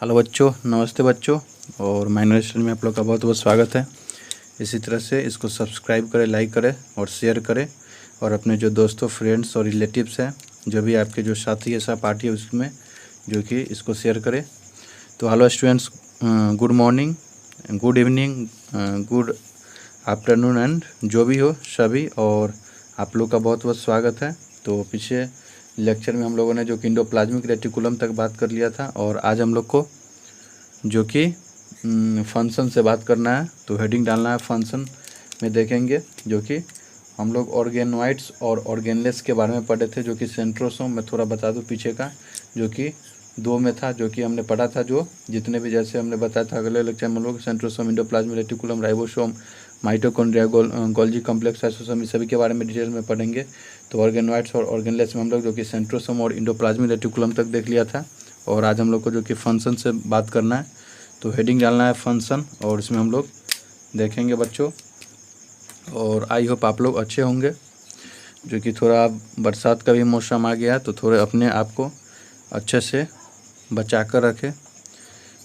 Hello बच्चों, नमस्ते बच्चों। और माइनर स्टडी में आप लोग का बहुत बहुत स्वागत है। इसी तरह से इसको सब्सक्राइब करें, लाइक करें और शेयर करें, और अपने जो दोस्तों, फ्रेंड्स और रिलेटिव्स हैं, जो भी आपके जो साथी है, सहपाठी है, उसमें जो कि इसको शेयर करें। तो hello students, good morning, good evening, good afternoon and जो भी हो सभी, और आप लोग का बहुत बहुत स्वागत है। तो पीछे लेक्चर में हम लोगों ने जो कि इंडोप्लाज्मिक रेटिकुलम तक बात कर लिया था, और आज हम लोग को जो कि फंक्शन से बात करना है। तो हेडिंग डालना है फंक्शन में, देखेंगे जो कि हम लोग ऑर्गेनोइड्स और ऑर्गेनलेस के बारे में पढ़े थे, जो कि सेंट्रोसोम में थोड़ा बता दूं पीछे का, जो कि 2 में था, जो कि हमने पढ़ा था। जो जितने भी जैसे हमने बताया था अगले लेक्चर में हम लोग centrosome, endoplasmic reticulum, ribosome, mitochondria, Golgi complex, lysosome, इस सभी के बारे में डिटेल में पढ़ेंगे। तो ऑर्गेनोइड्स और ऑर्गेनलेस में हम लोग जो कि सेंट्रोसोम और इंडोप्लाज्मिक रेटिकुलम तक देख लिया था, और आज हम लोग को जो कि फंक्शन से बात करना है। तो हेडिंग डालना है फंक्शन, और इसमें हम लोग देखेंगे बच्चों। और आई होप आप लोग अच्छे होंगे, जो कि थोड़ा बरसात का भी मौसम आ गया है, तो थोड़े अपने आप को अच्छे से बचा कर रखें।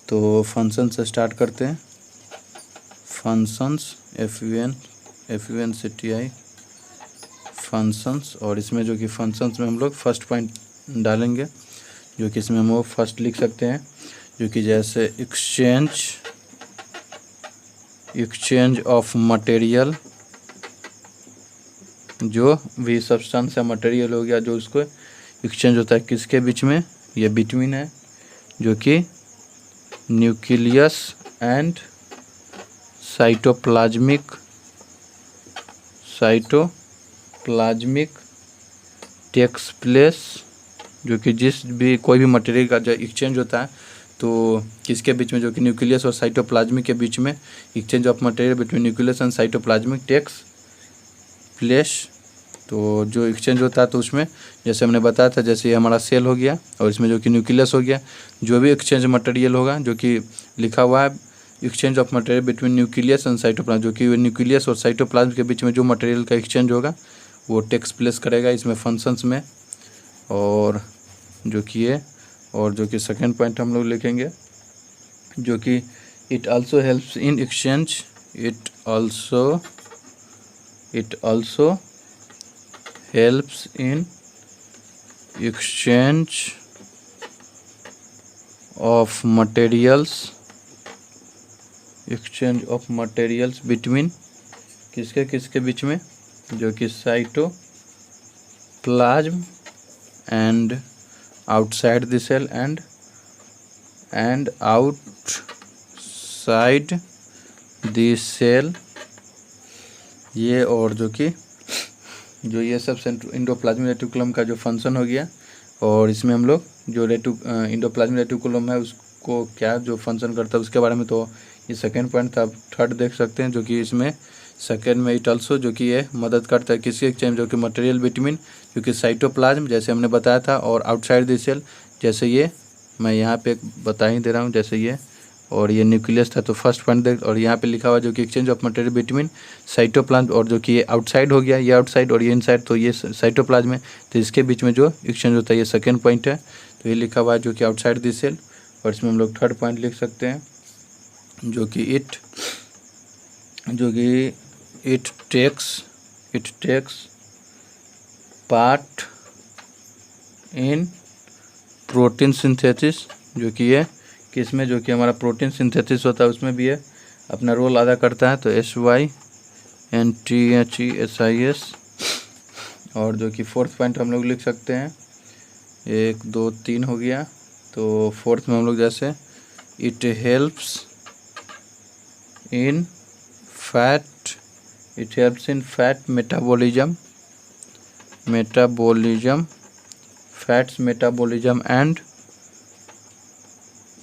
तो फंक्शन से स्टार्ट करते हैं। फंक्शंस, FUNCTI फंक्शंस, और इसमें जो कि फंक्शंस में हम लोग फर्स्ट पॉइंट डालेंगे, जो कि इसमें हम वो फर्स्ट लिख सकते हैं, जो कि जैसे एक्सचेंज ऑफ मटेरियल, जो भी सब्सटेंस या मटेरियल हो गया जो उसको एक्सचेंज होता है किसके बीच में, ये बिटवीन है, जो कि nucleus and cytoplasmic takes place, जो कि जिस भी कोई भी मटेरियल का जो एक्सचेंज होता है तो किसके बीच में, जो कि न्यूक्लियस और साइटोप्लाज्मिक के बीच में exchange of material between nucleus and cytoplasmic takes place. तो जो एक्सचेंज होता है तो उसमें जैसे हमने बताया था, जैसे ये हमारा सेल हो गया और इसमें जो कि न्यूक्लियस हो गया, जो भी एक्सचेंज मटेरियल होगा, जो कि लिखा हुआ है exchange of material between nucleus and cytoplasm, जो कि न्यूक्लियस और साइटोप्लाज्म के बीच में जो मटेरियल का एक्सचेंज होगा वो टेक्स प्लेस करेगा इसमें फंक्शंस में। और जो कि ये, और जो कि सेकेंड पॉइंट हम लोग लिखेंगे, जो कि it also helps in exchange, it also helps in exchange of materials between किसके बीच में, जो कि cytoplasm and outside the cell and outside the cell. ये, और जो कि जो ये सब इंडोप्लाज्मिक रेटिकुलम का जो फंक्शन हो गया, और इसमें हम लोग जो इंडोप्लाज्मिक रेटिकुलम है उसको क्या जो फंक्शन करता है उसके बारे में, तो ये सेकेंड पॉइंट था। थर्ड देख सकते हैं, जो कि इसमें सेकेंड में इट आल्सो, जो कि ये मदद करता है किसी एक्सचेंज, जो कि मटेरियल बिटवीन, जो कि साइटोप्लाज्म जैसे हमने बताया था, और आउटसाइड द सेल, जैसे ये मैं यहाँ पे बता ही दे रहा हूँ, जैसे ये, और ये न्यूक्लियस था। तो फर्स्ट पॉइंट देख, और यहाँ पे लिखा हुआ जो कि exchange of material between cytoplasm, और जो कि ये आउटसाइड हो गया, ये आउटसाइड और ये इनसाइड, तो ये साइटोप्लाज्म है, तो इसके बीच में जो एक्सचेंज होता है ये सेकेंड पॉइंट है। तो ये लिखा हुआ है जो कि आउटसाइड द सेल, और इसमें हम लोग थर्ड पॉइंट लिख सकते हैं, जो कि it takes part in protein synthesis, जो कि ये किसमें, जो कि हमारा प्रोटीन सिंथेसिस होता है उसमें भी ये अपना रोल अदा करता है। तो SYNTHESIS। और जो कि फोर्थ पॉइंट हम लोग लिख सकते हैं, 1 2 3 हो गया। तो फोर्थ में हम लोग जैसे it helps in fat metabolism and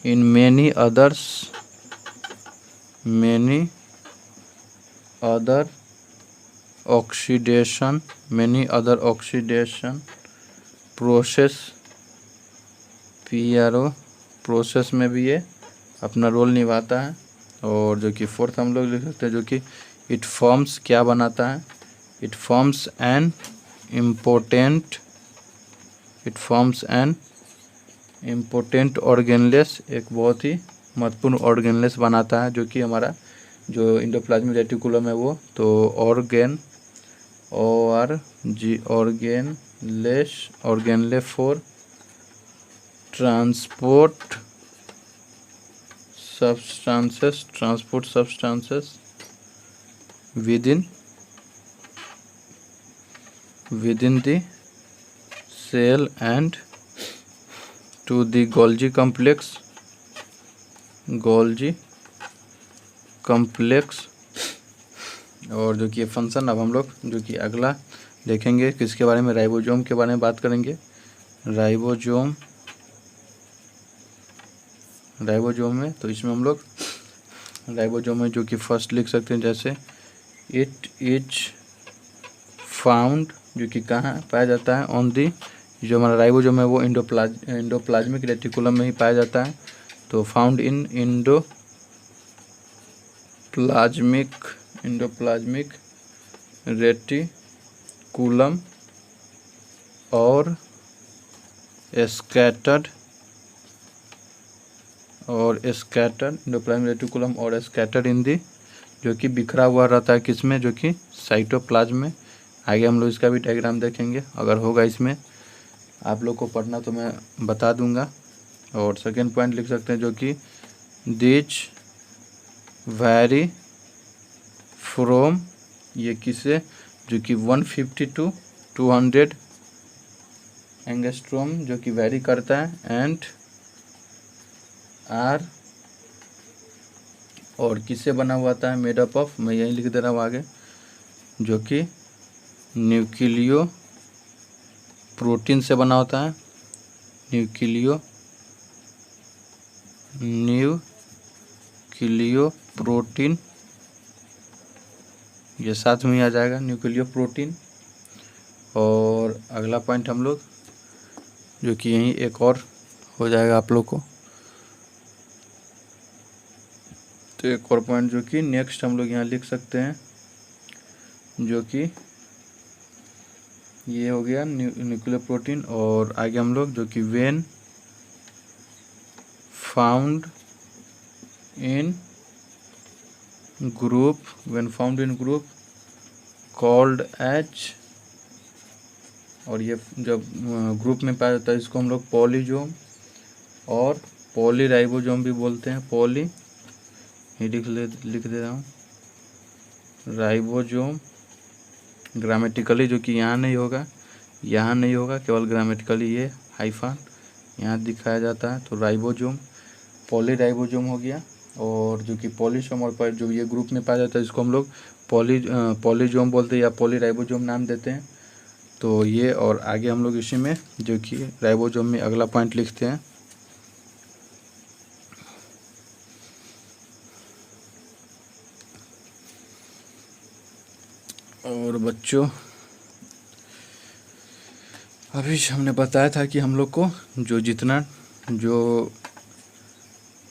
in many other oxidation process, PRO process में भी ये अपना रोल निभाता है। और जो कि फोर्थ हम लोग लिख सकते हैं, जो कि इट फॉर्म्स क्या बनाता है, इट फॉर्म्स एन इम्पोर्टेंट ऑर्गेनलेस, एक बहुत ही महत्वपूर्ण ऑर्गेनलेस बनाता है, जो कि हमारा जो इंडोप्लाज्मिक रेटिकुलम है वो, तो organelle for transport substances within the cell and to the Golgi complex। और जो कि फंक्शन अब हम लोग जो कि अगला देखेंगे किसके बारे में, राइबोसोम के बारे में बात करेंगे। राइबोसोम में तो इसमें हम लोग राइबोसोम में जो कि फर्स्ट लिख सकते हैं, जैसे इट इज फाउंड, जो कि कहाँ पाया जाता है, ऑन दी, जो हमारा राइबोसोम है वो इंडोप्लाज्मिक रेटिकुलम में ही पाया जाता है। तो फाउंड इन इंडोप्लाज्मिक रेटिकुलम और स्कैटर्ड इंडोप्लाज्मिक रेटिकुलम और स्कैटर्ड इन दी, जो कि बिखरा हुआ रहता है किसमें, जो कि साइटोप्लाज्म में। आगे हम लोग इसका भी डायग्राम देखेंगे, अगर होगा इसमें आप लोग को पढ़ना तो मैं बता दूंगा। और सेकेंड पॉइंट लिख सकते हैं, जो कि दिस वैरी फ्रॉम, ये किसे, जो कि 150 to 200 एंगस्ट्रोम, जो कि वैरी करता है, एंड आर, और किससे बना हुआ था, मेड अप ऑफ, मैं यही लिख दे रहा हूँ आगे, जो कि न्यूक्लियो प्रोटीन से बना होता है, न्यूक्लियो प्रोटीन, ये साथ में ही आ जाएगा, न्यूक्लियो प्रोटीन। और अगला पॉइंट हम लोग जो कि यहीं एक और हो जाएगा आप लोग को, तो एक और पॉइंट जो कि नेक्स्ट हम लोग यहाँ लिख सकते हैं, जो कि ये हो गया न्यूक्लियर प्रोटीन। और आगे हम लोग जो कि when found in group called as, और ये जब ग्रुप में पाया जाता है इसको हम लोग पॉलीजोम और पॉलीराइबोसोम भी बोलते हैं। पॉली ये लिख दे रहा हूँ, राइबोसोम ग्रामेटिकली जो कि यहाँ नहीं होगा, केवल ग्रामेटिकली ये हाइफन यहाँ दिखाया जाता है। तो राइबोसोम, पॉलीराइबोसोम हो गया। और जो कि पॉलीसोम और जो ये ग्रुप में पाया जाता है इसको हम लोग पॉलीजोम बोलते हैं या पॉलीराइबोसोम नाम देते हैं। तो ये, और आगे हम लोग इसी में जो कि राइबोसोम में अगला पॉइंट लिखते हैं। और बच्चों अभी हमने बताया था कि हम लोग को जो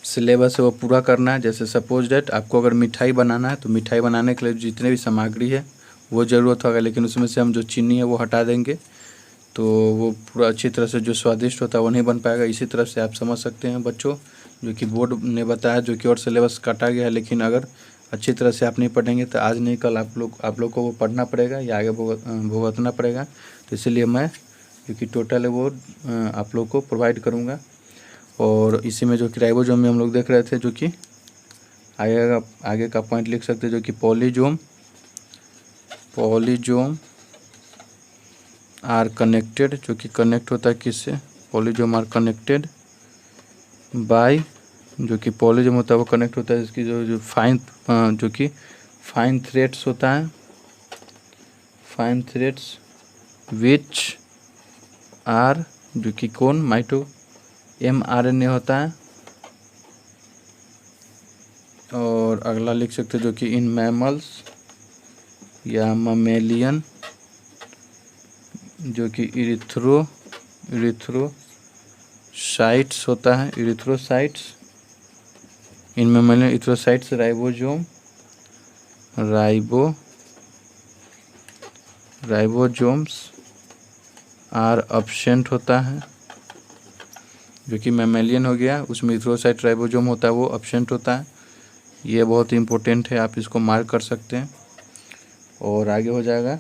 सिलेबस है वो पूरा करना है। जैसे सपोज डेट आपको अगर मिठाई बनाना है तो मिठाई बनाने के लिए जितने भी सामग्री है वो ज़रूरत होगा, लेकिन उसमें से हम जो चीनी है वो हटा देंगे तो वो पूरा अच्छी तरह से जो स्वादिष्ट होता है वो नहीं बन पाएगा। इसी तरह से आप समझ सकते हैं बच्चों, जो कि बोर्ड ने बताया, जो कि और सिलेबस काटा गया है, लेकिन अगर अच्छी तरह से आप नहीं पढ़ेंगे तो आज नहीं कल आप लोग को वो पढ़ना पड़ेगा या आगे भुगतना पड़ेगा। तो इसलिए मैं जो कि टोटल है वो आप लोग को प्रोवाइड करूँगा। और इसी में जो कि राइबोसोम में हम लोग देख रहे थे, जो कि आगे का पॉइंट लिख सकते हैं, जो कि पॉलीजोम आर कनेक्टेड, जो कि कनेक्ट होता है किससे, पॉलीजोम आर कनेक्टेड बाय, जो कि पॉलीजोम होता है वो कनेक्ट होता है इसकी जो फाइन थ्रेड्स होता है, फाइन थ्रेड्स विच आर, जो कि कौन, mRNA होता है। और अगला लिख सकते हैं जो कि इन मैमल्स या ममेलियन, जो कि इरिथ्रोसाइट्स होता है, erythrocytes in mammalian erythrocytes ribosomes are absent होता है, जो कि मैमेलियन हो गया, उसमें इथेरोसाइट राइबोसोम होता है वो एब्सेंट होता है। ये बहुत इम्पोर्टेंट है, आप इसको मार्क कर सकते हैं। और आगे हो जाएगा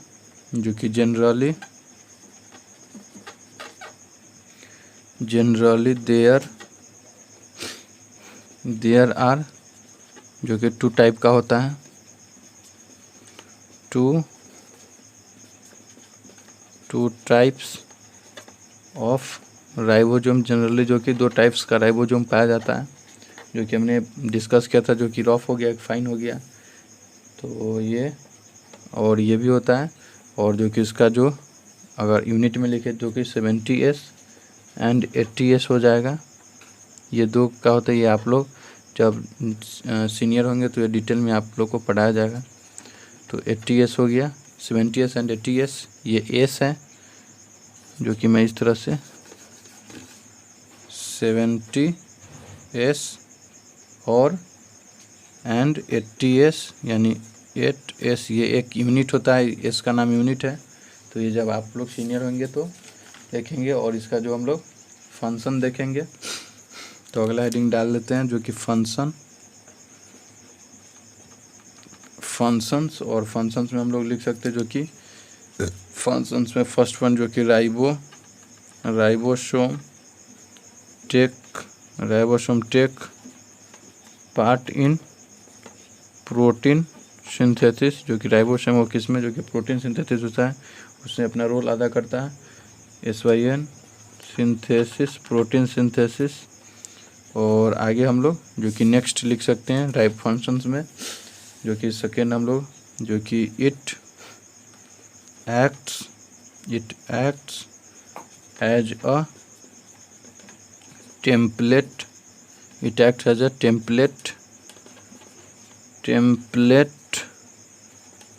जो कि जनरली देयर आर, जो कि 2 टाइप का होता है, 2 टाइप्स ऑफ राइबोसोम। जनरली जो कि 2 टाइप्स का राइबोसोम पाया जाता है, जो कि हमने डिस्कस किया था, जो कि रफ हो गया, एक फाइन हो गया। तो ये और ये भी होता है। और जो कि इसका जो अगर यूनिट में लिखे जो कि 70S एंड 80S हो जाएगा। ये 2 का होता है, ये आप लोग जब सीनियर होंगे तो ये डिटेल में आप लोग को पढ़ाया जाएगा। तो 80S हो गया, 70S एंड 80S। ये एस है, जो कि मैं इस तरह से 70S और एंड 80S यानी 8S, ये एक यूनिट होता है, एस का नाम यूनिट है। तो ये जब आप लोग सीनियर होंगे तो देखेंगे। और इसका जो हम लोग फंक्शन देखेंगे, तो अगला हेडिंग डाल लेते हैं जो कि फंक्शंस। और फंक्शंस में हम लोग लिख सकते हैं जो कि फंक्शंस में फर्स्ट वन जो कि ribosome take part in protein synthesis. जो कि राइबोसोम वो किसमें, जो कि प्रोटीन सिंथेसिस होता है, उसमें अपना रोल अदा करता है। SYN synthesis, protein synthesis. और आगे हम लोग जो कि नेक्स्ट लिख सकते हैं राइब फंक्शंस में, जो कि सेकेंड हम लोग जो कि it acts as a template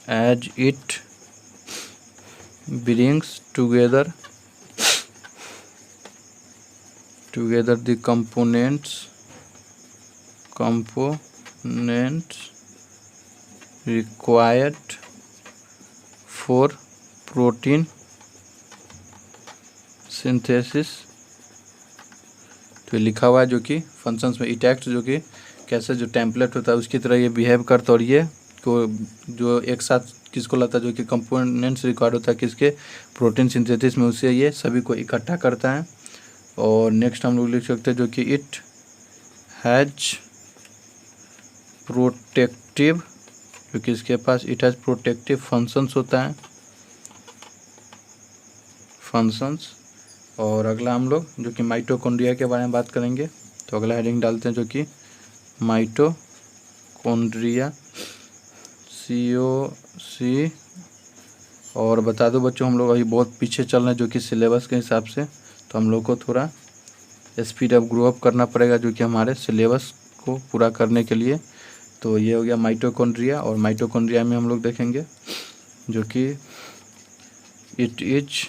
as it brings together the components required for protein synthesis। तो लिखा हुआ है जो कि फंक्शंस में इट एक्ट, जो कि कैसे जो टेम्पलेट होता है उसकी तरह ये बिहेव करता है। और ये को जो एक साथ किसको लाता है, जो कि कंपोनेंट्स रिक्वायर्ड होता है किसके, प्रोटीन सिंथेसिस में, उससे ये सभी को इकट्ठा करता है। और नेक्स्ट हम लोग लिख सकते हैं जो कि इट हैज प्रोटेक्टिव, जो कि इसके पास इट हैज प्रोटेक्टिव फंक्शंस होता है, फंक्शंस। और अगला हम लोग जो कि माइटोकॉन्ड्रिया के बारे में बात करेंगे। तो अगला हेडिंग डालते हैं जो कि माइटोकॉन्ड्रिया, COC। और बता दो बच्चों, हम लोग अभी बहुत पीछे चल रहे हैं जो कि सिलेबस के हिसाब से, तो हम लोग को थोड़ा स्पीड अप ग्रो अप करना पड़ेगा जो कि हमारे सिलेबस को पूरा करने के लिए। तो ये हो गया माइटोकॉन्ड्रिया। और माइटोकॉन्ड्रिया में हम लोग देखेंगे जो कि it is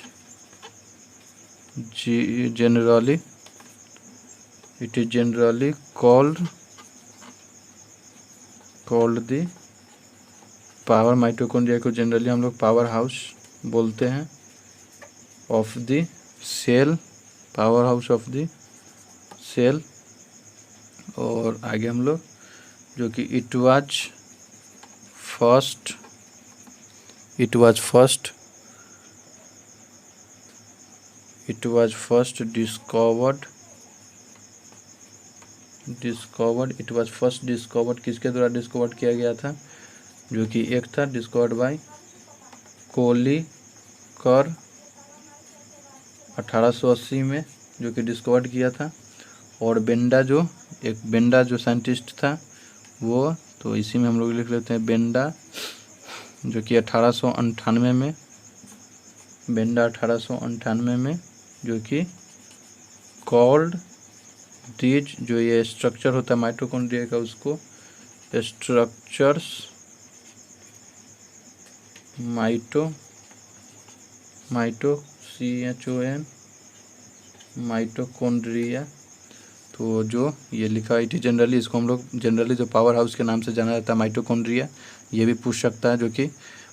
generally called the power. Mitochondria को जनरली हम लोग पावर हाउस बोलते हैं of the cell, power house of the cell. और आगे हम लोग जो कि इट वाज फर्स्ट डिस्कवर्ड किसके द्वारा डिस्कवर्ड किया गया था, जो कि एक था डिस्कवर्ड बाय कोलिकर 1880 में जो कि डिस्कवर्ड किया था। और बेंडा जो साइंटिस्ट था वो, तो इसी में हम लोग लिख लेते हैं बेंडा, जो कि 1898 में, बेंडा 1898 में, जो कि कॉल्ड दीज, जो ये स्ट्रक्चर होता है माइटोकॉन्ड्रिया का, उसको स्ट्रक्चर्स माइटोकॉन्ड्रिया। तो जो ये लिखा है जनरली, इसको हम लोग जनरली जो पावर हाउस के नाम से जाना जाता है माइटोकॉन्ड्रिया, ये भी पूछ सकता है जो कि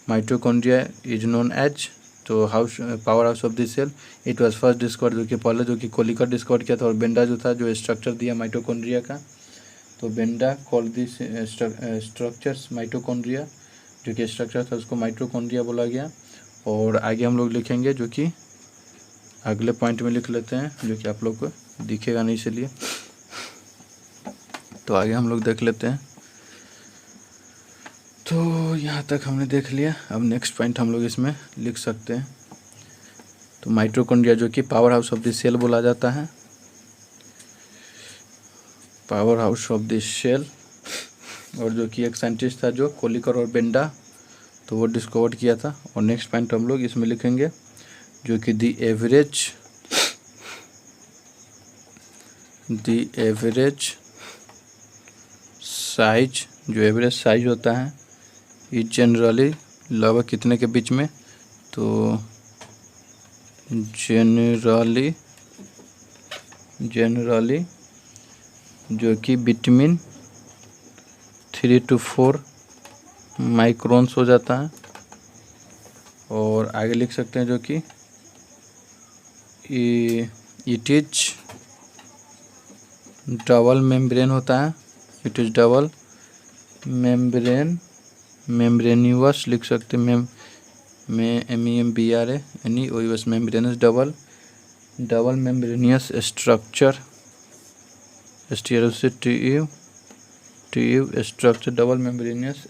माइटोकॉन्ड्रिया इज नोन एज। तो power house of the cell it was first discover, जो कि पहले जो कि कोलिकर डिस्कवर किया था, और बेंडा जो था जो स्ट्रक्चर दिया माइटोकॉन्ड्रिया का, तो Benda called this structures mitochondria, जो कि स्ट्रक्चर था उसको माइटोकॉन्ड्रिया बोला गया। और आगे हम लोग लिखेंगे, जो कि अगले पॉइंट में लिख लेते हैं, जो कि आप लोग को दिखेगा नहीं इसलिए। तो आगे हम लोग देख लेते हैं। तो यहाँ तक हमने देख लिया। अब नेक्स्ट पॉइंट हम लोग इसमें लिख सकते हैं। तो माइटोकॉन्ड्रिया जो कि power house of the cell बोला जाता है, power house of the cell. और जो कि एक साइंटिस्ट था जो कोलिकर और बेंडा, तो वो डिस्कवर किया था। और नेक्स्ट पॉइंट हम लोग इसमें लिखेंगे, जो कि द एवरेज साइज, जो एवरेज साइज होता है इज जनरली लगभग कितने के बीच में, तो जनरली जो कि बिटवीन 3 to 4 माइक्रोन्स हो जाता है। और आगे लिख सकते हैं, जो कि इट इज डबल मेम्ब्रेन होता है, इट इज डबल मेम्ब्रेन्यूअस लिख सकते हैं, MEMBRANEOUS membranes, double membranosus structure, structure, double membranosus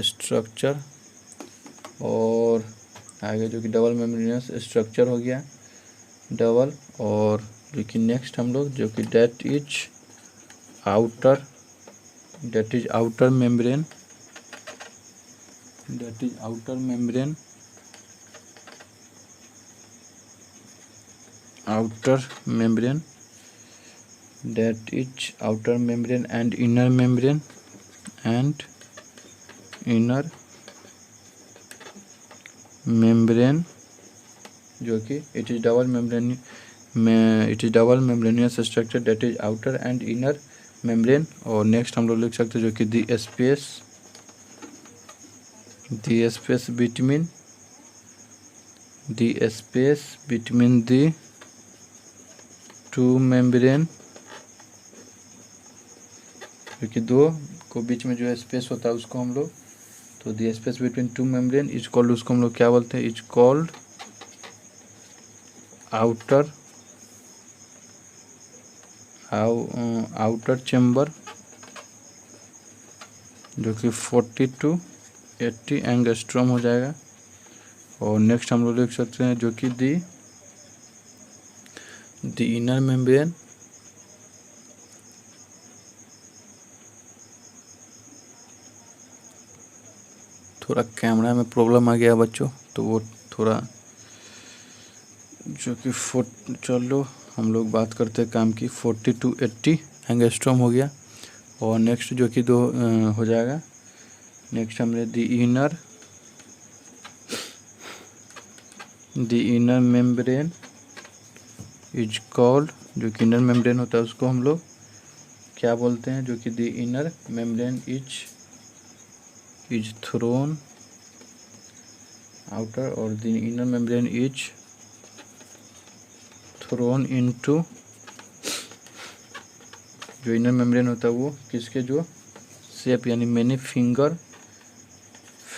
structure. और आगे जो कि डबल मेम्ब्रेनियस स्ट्रक्चर हो गया डबल। और जो कि नेक्स्ट हम लोग, जो कि that is outer membrane, outer membrane, that is outer membrane and inner membrane, जो कि it is double membranous structure, that is outer and inner membrane। और नेक्स्ट हम लोग लिख सकते हैं, जो कि the space between the two membrane, क्योंकि दो को बीच में जो स्पेस होता है उसको हम लोग, तो the space between two membrane is called, उसको हम लोग क्या बोलते हैं, इज कॉल्ड आउटर चेम्बर, जो कि 40 to 80 एंगस्ट्रॉम हो जाएगा। और नेक्स्ट हम लोग लिख सकते हैं, जो कि द इनर मेम्ब्रेन, थोड़ा कैमरा में प्रॉब्लम आ गया बच्चों, तो वो थोड़ा जो कि चलो हम लोग बात करते हैं काम की। 40 to 80 एंगस्ट्रॉम हो गया। और नेक्स्ट जो कि दो हो जाएगा, नेक्स्ट हमने the inner membrane is called, जो कि इनर मेम्ब्रेन होता है उसको हम लोग क्या बोलते हैं, जो कि the inner membrane is thrown outer, और the inner membrane is thrown into, जो इनर मेम्ब्रेन होता है वो किसके जो शेप, यानी many finger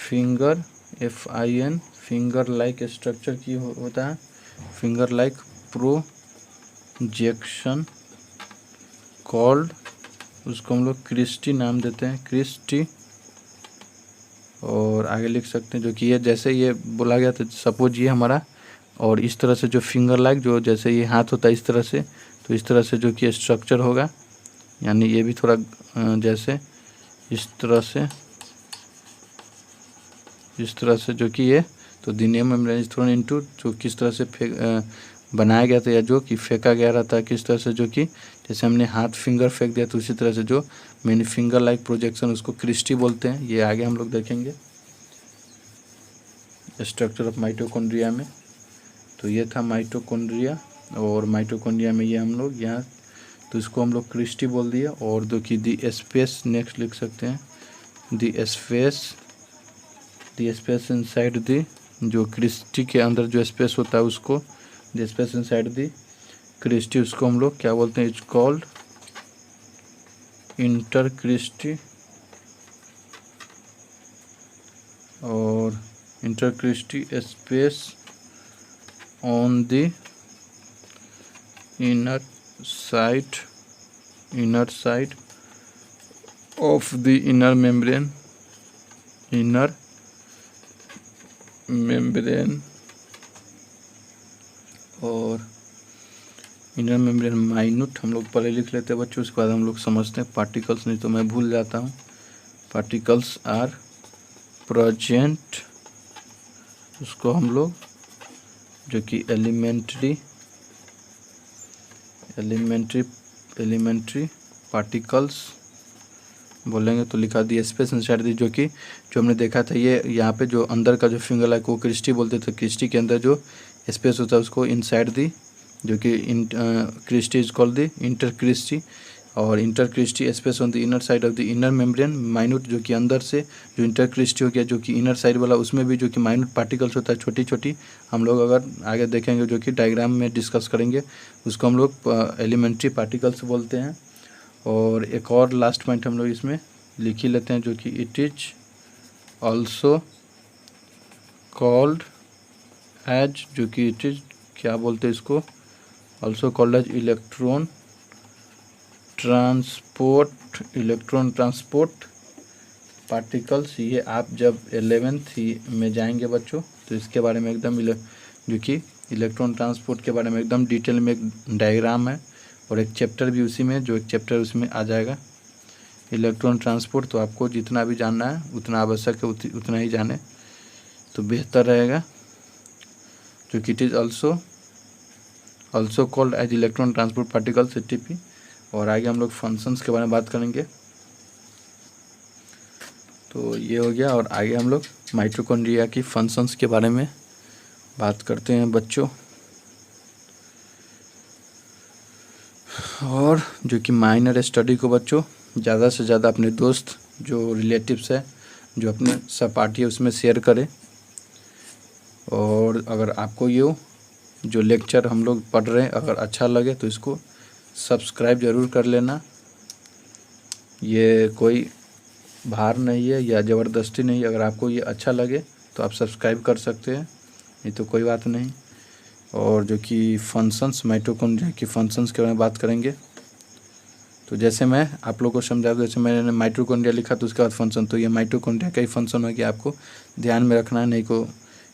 FIN finger like structure की होता है, फिंगर लाइक प्रोजेक्शन कॉल्ड, उसको हम लोग क्रिस्टी नाम देते हैं, क्रिस्टी। और आगे लिख सकते हैं, जो कि ये जैसे ये बोला गया था, सपोज ये हमारा, और इस तरह से जो फिंगर लाइक, जो जैसे ये हाथ होता है इस तरह से, तो इस तरह से जो कि स्ट्रक्चर होगा, यानी ये भी थोड़ा जैसे इस तरह से जो कि ये, तो the inner membrane is thrown into, जो किस तरह से बनाया गया था, या जो कि फेंका गया रहता है किस तरह से, जो कि जैसे हमने हाथ फिंगर फेंक दिया, तो उसी तरह से जो मैंने फिंगर लाइक प्रोजेक्शन, उसको क्रिस्टी बोलते हैं। ये आगे हम लोग देखेंगे स्ट्रक्चर ऑफ माइटोकॉन्ड्रिया में। तो ये था माइटोकॉन्ड्रिया, और माइटोकॉन्ड्रिया में ये हम लोग यहाँ, तो इसको हम लोग क्रिस्टी बोल दिया। और जो कि द स्पेस नेक्स्ट लिख सकते हैं, the space the space inside the, जो क्रिस्टी के अंदर जो स्पेस होता है उसको, the space inside the cristae, उसको हम लोग क्या बोलते हैं, इट्स कॉल्ड इंटर क्रिस्टी। और inter cristae space on the inner side of the inner membrane और इनर मेम्ब्रेन माइन्यूट हम लोग पहले लिख लेते हैं बच्चों, उसके बाद हम लोग समझते हैं पार्टिकल्स, नहीं तो मैं भूल जाता हूँ। पार्टिकल्स आर प्रेजेंट, उसको हम लोग जो कि एलिमेंट्री पार्टिकल्स बोलेंगे तो लिखा दिया स्पेस इनसाइड दी, जो कि जो हमने देखा था ये यहाँ पे जो अंदर का जो फिंगर है वो क्रिस्टी बोलते थे, क्रिस्टी के अंदर जो स्पेस होता है उसको इनसाइड दी, जो कि cristae is called the inter cristae, और inter cristae space on the inner side of the inner membrane minute, जो कि अंदर से जो इंटर क्रिस्टी हो गया जो कि इनर साइड वाला, उसमें भी जो कि माइन्यूट पार्टिकल्स होता है छोटी छोटी, हम लोग अगर आगे देखेंगे जो कि डायग्राम में डिस्कस करेंगे, उसको हम लोग एलिमेंट्री पार्टिकल्स बोलते हैं। और एक और लास्ट पॉइंट हम लोग इसमें लिख ही लेते हैं, जो कि it is also called as, जो कि इट इज क्या बोलते हैं इसको, also called as electron transport particles. ये आप जब 11th में जाएंगे बच्चों तो इसके बारे में एकदम जो कि इलेक्ट्रॉन ट्रांसपोर्ट के बारे में एकदम डिटेल में एक डायग्राम है और एक चैप्टर भी उसी में, जो एक चैप्टर उसमें आ जाएगा इलेक्ट्रॉन ट्रांसपोर्ट। तो आपको जितना भी जानना है उतना आवश्यक है उतना ही जाने तो बेहतर रहेगा, जो कि it is also called as electron transport particles ATP। और आगे हम लोग फंक्शंस के बारे में बात करेंगे, तो ये हो गया। और आगे हम लोग माइटोकॉन्ड्रिया की फंक्शंस के बारे में बात करते हैं बच्चों। और जो कि माइनर स्टडी को बच्चों ज़्यादा से ज़्यादा अपने दोस्त जो रिलेटिव्स है, जो अपने सहपाठी है उसमें शेयर करें। और अगर आपको ये जो लेक्चर हम लोग पढ़ रहे हैं अगर अच्छा लगे तो इसको सब्सक्राइब ज़रूर कर लेना। ये कोई भार नहीं है या ज़बरदस्ती नहीं, अगर आपको ये अच्छा लगे तो आप सब्सक्राइब कर सकते हैं, नहीं तो कोई बात नहीं। और जो कि फंक्शंस, माइटोकॉन्ड्रिया की फंक्शंस के बारे में बात करेंगे। तो जैसे मैं आप लोगों को समझा दूँ, जैसे मैंने माइटोकॉन्ड्रिया लिखा तो उसके बाद फंक्शन, तो ये माइटोकॉन्ड्रिया का ही फंक्शन हो गया, आपको ध्यान में रखना है, नहीं को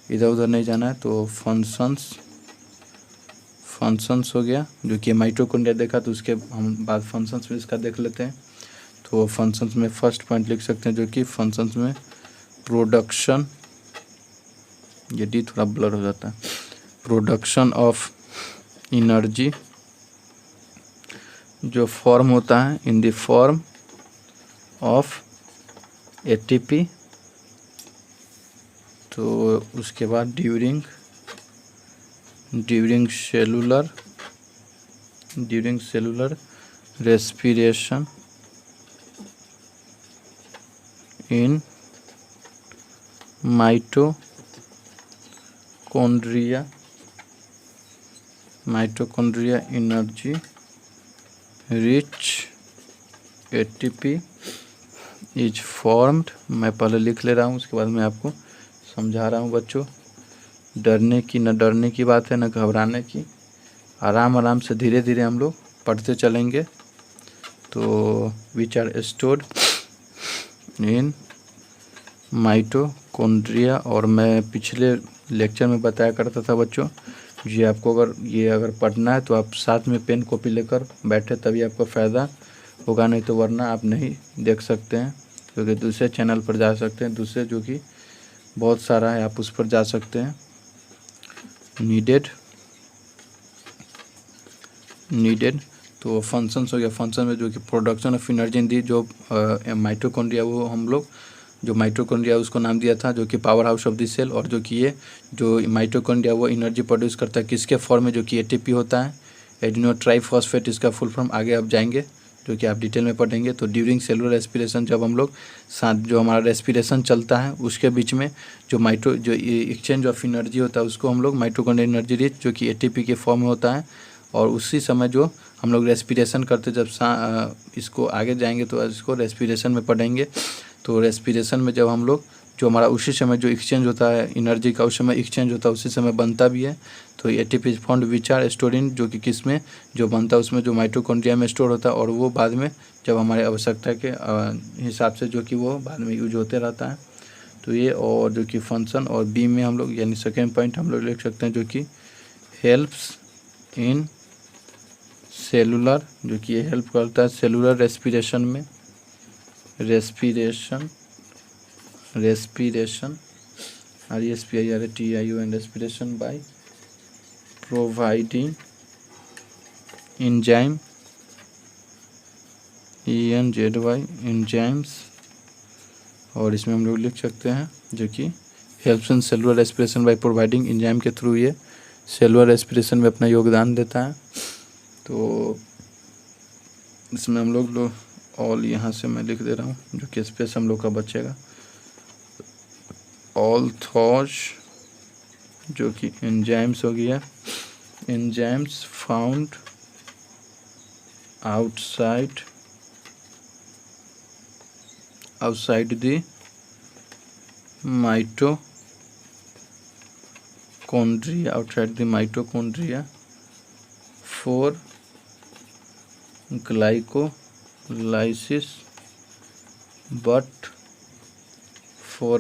इधर उधर नहीं जाना है। तो फंक्शंस हो गया, जो कि माइटोकॉन्ड्रिया देखा तो उसके हम बाद फंक्शंस में इसका देख लेते हैं। तो फंक्शंस में फर्स्ट पॉइंट लिख सकते हैं, जो कि फंक्शंस में प्रोडक्शन, ये डी थोड़ा ब्लर हो जाता है, प्रोडक्शन ऑफ एनर्जी जो फॉर्म होता है in the form of ATP। तो उसके बाद during cellular respiration in mitochondria energy rich ATP is formed. मैं पहले लिख ले रहा हूँ, उसके बाद मैं आपको समझा रहा हूँ बच्चों। डरने की न डरने की बात है, न घबराने की, आराम से धीरे धीरे हम लोग पढ़ते चलेंगे। तो which are stored in mitochondria, और मैं पिछले लेक्चर में बताया करता था बच्चों, ये आपको अगर पढ़ना है तो आप साथ में पेन कॉपी लेकर बैठे तभी आपको फ़ायदा होगा, नहीं तो वरना आप नहीं देख सकते हैं, क्योंकि दूसरे चैनल पर जा सकते हैं, दूसरे जो कि बहुत सारा है आप उस पर जा सकते हैं। नीडेड तो फंक्शंस हो गया, फंक्शन में जो कि प्रोडक्शन ऑफ एनर्जी दी, जो माइटोकॉन्ड्रिया, वो हम लोग जो माइटोकॉन्ड्रिया उसको नाम दिया था, जो कि power house of the cell. और जो कि ये जो माइटोकॉन्ड्रिया वो एनर्जी प्रोड्यूस करता है किसके फॉर्म में, जो कि ATP होता है, एडिनो ट्राइफॉस्फेट इसका फुल फॉर्म, आगे आप जाएंगे जो कि आप डिटेल में पढ़ेंगे। तो ड्यूरिंग सेलुलर रेस्पिरेशन, जब हम लोग सांस जो हमारा रेस्पिरेशन चलता है उसके बीच में जो एक्सचेंज ऑफ एनर्जी होता है उसको हम लोग माइटोकॉन्ड्रियल एनर्जी रिच, जो कि एटीपी के फॉर्म में होता है। और उसी समय जो हम लोग रेस्पिरेशन करते, जब इसको आगे जाएंगे तो इसको रेस्पिरेशन में पढ़ेंगे। तो रेस्पिरेशन में जब हम लोग जो हमारा उसी समय जो एक्सचेंज होता है एनर्जी का, उस समय एक्सचेंज होता है, उसी समय बनता भी है। तो ATP is found which are stored in, जो कि किस में जो बनता है उसमें जो माइटोकॉन्ड्रिया में स्टोर होता है, और वो बाद में जब हमारे आवश्यकता के हिसाब से जो कि वो बाद में यूज होते रहता है। तो ये और जो कि फंक्शन और बी में हम लोग यानी सेकेंड पॉइंट हम लोग लिख सकते हैं, जो कि हेल्प्स इन सेलुलर, जो कि ये हेल्प करता है सेलुलर रेस्पिरेशन में, respiration RESPIRATION respiration by providing enzyme ENZY enzymes. और इसमें हम लोग लिख सकते हैं जो कि helps in cellular respiration by providing enzyme के थ्रू ये सेलुलर रेस्पिरेशन में अपना योगदान देता है। तो इसमें हम लोग ऑल यहाँ से मैं लिख दे रहा हूँ, जो कि स्पेस हम लोग का बचेगा। ऑल थॉज, जो कि एंजाइम्स हो गया, enzymes found outside the mitochondria for glycolysis but for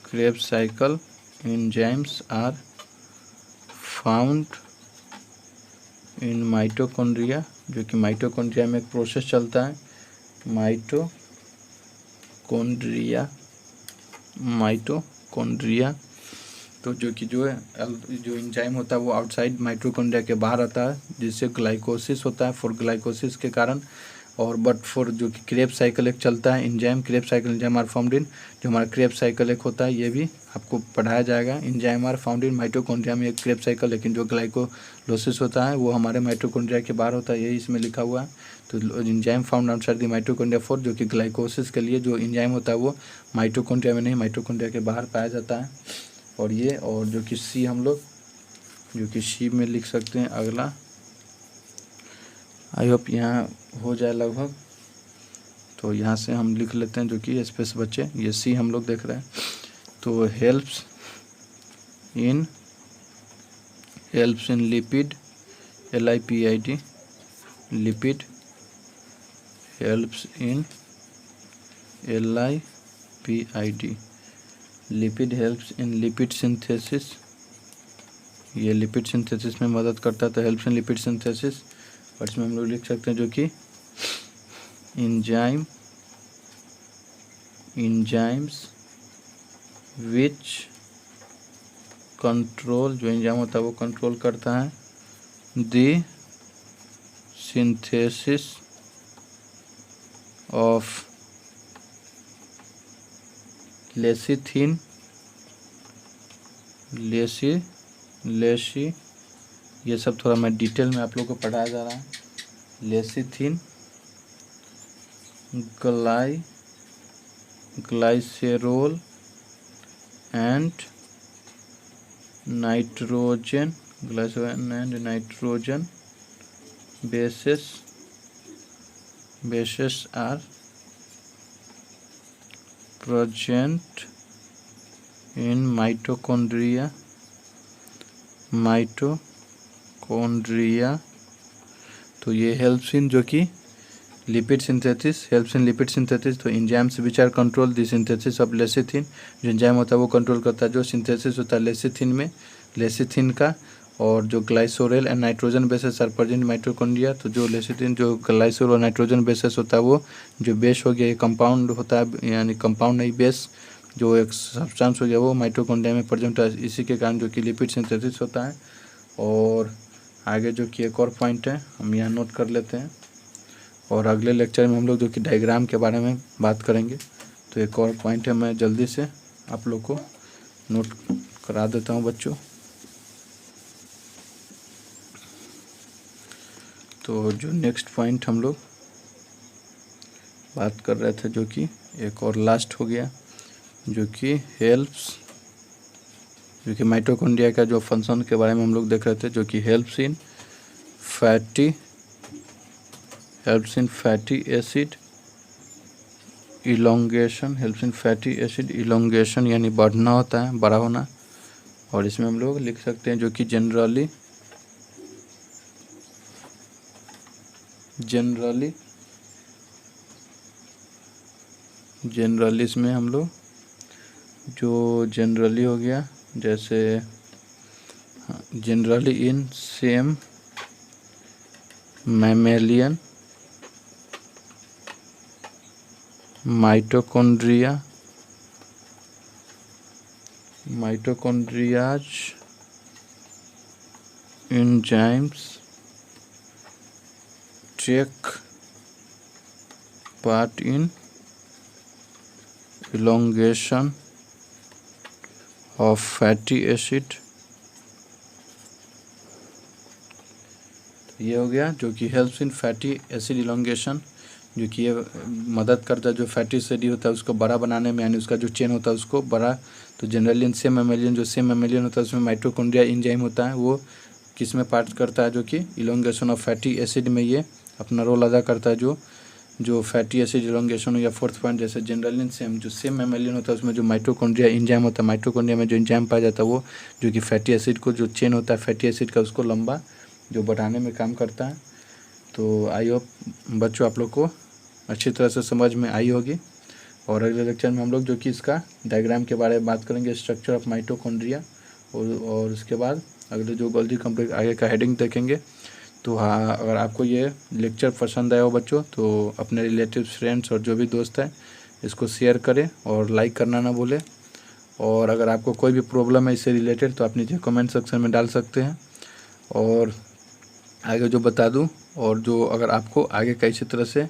Krebs cycle enzymes are found in mitochondria, जो कि माइटोकॉन्ड्रिया में एक प्रोसेस चलता है, माइटोकॉन्ड्रिया। तो जो कि जो एंजाइम होता है वो आउटसाइड माइटोकॉन्ड्रिया के बाहर आता है, जिससे ग्लाइकोसिस होता है, फॉर ग्लाइकोसिस के कारण। और बट फॉर जो कि क्रेब्स साइकिल एक चलता है enzyme, Krebs cycle enzyme are found in, जो हमारा क्रेब्स साइकिल एक होता है ये भी आपको पढ़ाया जाएगा। Enzyme are found in mitochondria में एक क्रेब्स साइकिल, लेकिन जो ग्लाइकोलोसिस होता है वो हमारे माइटोकॉन्ड्रिया के बाहर होता है, यही इसमें लिखा हुआ है। तो enzyme found outside the mitochondria for, जो कि ग्लाइकोसिस के लिए जो एंजाइम होता है वो माइटोकॉन्ड्रिया में नहीं, माइटोकॉन्ड्रिया के बाहर पाया जाता है। और ये और जो कि सी हम लोग जो कि सी में लिख सकते हैं अगला। आई होप यहाँ हो जाए लगभग। तो यहाँ से हम लिख लेते हैं जो कि स्पेस बचे, ये सी हम लोग देख रहे हैं। तो helps in lipid, LIPID, lipid, helps in LIPID, lipid helps in lipid synthesis, ये लिपिड सिंथेसिस में मदद करता है। तो हेल्प्स इन लिपिड सिंथेसिस, और इसमें हम लोग लिख सकते हैं जो कि एंजाइम्स विच कंट्रोल, जो एंजाइम होता है वो कंट्रोल करता है द सिंथेसिस ऑफ लेसिथिन, ये सब थोड़ा मैं डिटेल में आप लोगों को पढ़ाया जा रहा है। Lecithin, glycerol and nitrogen, bases are present in mitochondria। तो ये हेल्प्स इन जो कि lipid synthesis, helps in lipid synthesis. तो enzymes which are control the synthesis of lecithin, जो एंजाइम होता है वो कंट्रोल करता है जो सिंथेसिस होता है लेसिथिन में, लेसिथिन का। और जो glycerol and nitrogen bases are present mitochondria, तो जो लेसिथिन जो ग्लाइसोरेल और नाइट्रोजन बेसेस होता है वो जो बेस हो गया, ये कंपाउंड होता है, यानी कंपाउंड नहीं बेस, जो एक सब्सटेंस हो गया वो माइटोकॉन्ड्रिया में प्रेजेंट है, इसी के कारण जो कि लिपिड सिंथेसिस होता है। और आगे जो कि एक और पॉइंट है हम यहाँ नोट कर लेते हैं, और अगले लेक्चर में हम लोग जो कि डायग्राम के बारे में बात करेंगे। तो एक और पॉइंट है, मैं जल्दी से आप लोग को नोट करा देता हूँ बच्चों। तो जो नेक्स्ट पॉइंट हम लोग बात कर रहे थे, जो कि एक और लास्ट हो गया, जो कि हेल्प्स, जो कि माइटोकॉन्ड्रिया का जो फंक्शन के बारे में हम लोग देख रहे थे, जो कि helps in fatty acid elongation, helps in fatty acid elongation यानी बढ़ना होता है, बड़ा होना। और इसमें हम लोग लिख सकते हैं जो कि जनरली इसमें हम लोग जो जनरली हो गया, जैसे generally in same mammalian mitochondria's enzymes take part in elongation of fatty acid। ये हो गया जो कि helps in fatty acid elongation, जो कि ये मदद करता है जो फैटी एसिड होता है उसको बड़ा बनाने में, यानी उसका जो चेन होता है उसको बड़ा। तो जनरली सेम मैमेलियन, जो सेम मैमेलियन होता है उसमें माइटोकॉन्ड्रिया एंजाइम होता है, वो किस में पार्ट करता है, जो कि इलोंगेशन ऑफ फैटी एसिड में ये अपना रोल अदा करता है। जो फैटी एसिड इलोंगेशन या फोर्थ पॉइंट, जैसे जनरली सेम जो सेम मैमेलियन होता है उसमें जो माइटोकॉन्ड्रिया एंजाइम होता है, माइटोकॉन्ड्रिया में जो एंजाइम पाया जाता है वो जो कि फैटी एसिड को जो चेन होता है फैटी एसिड का उसको लंबा जो बढ़ाने में काम करता है। तो आई होप बच्चों आप लोग को अच्छी तरह से समझ में आई होगी। और अगले लेक्चर में हम लोग जो कि इसका डायग्राम के बारे में बात करेंगे, स्ट्रक्चर ऑफ माइटोकॉन्ड्रिया, और उसके बाद अगले जो गोल्गी कॉम्प्लेक्स आगे का हेडिंग देखेंगे। तो हाँ, अगर आपको ये लेक्चर पसंद आया हो बच्चों, तो अपने रिलेटिव्स, फ्रेंड्स और जो भी दोस्त हैं इसको शेयर करें और लाइक करना ना भूलें। और अगर आपको कोई भी प्रॉब्लम है इससे रिलेटेड तो आप नीचे कमेंट सेक्शन में डाल सकते हैं। और आगे जो बता दूं, और जो अगर आपको आगे का इसी तरह से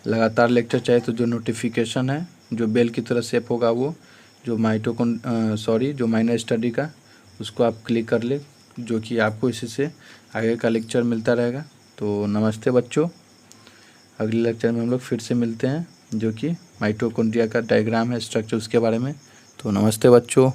लगातार लेक्चर चाहिए तो जो नोटिफिकेशन है जो बेल की तरह सेप होगा, वो जो जो माइनर स्टडी का, उसको आप क्लिक कर ले, जो कि आपको इसी से आगे का लेक्चर मिलता रहेगा। तो नमस्ते बच्चों, अगले लेक्चर में हम लोग फिर से मिलते हैं, जो कि माइटोकॉन्ड्रिया का डायग्राम है, स्ट्रक्चर, उसके बारे में। तो नमस्ते बच्चों।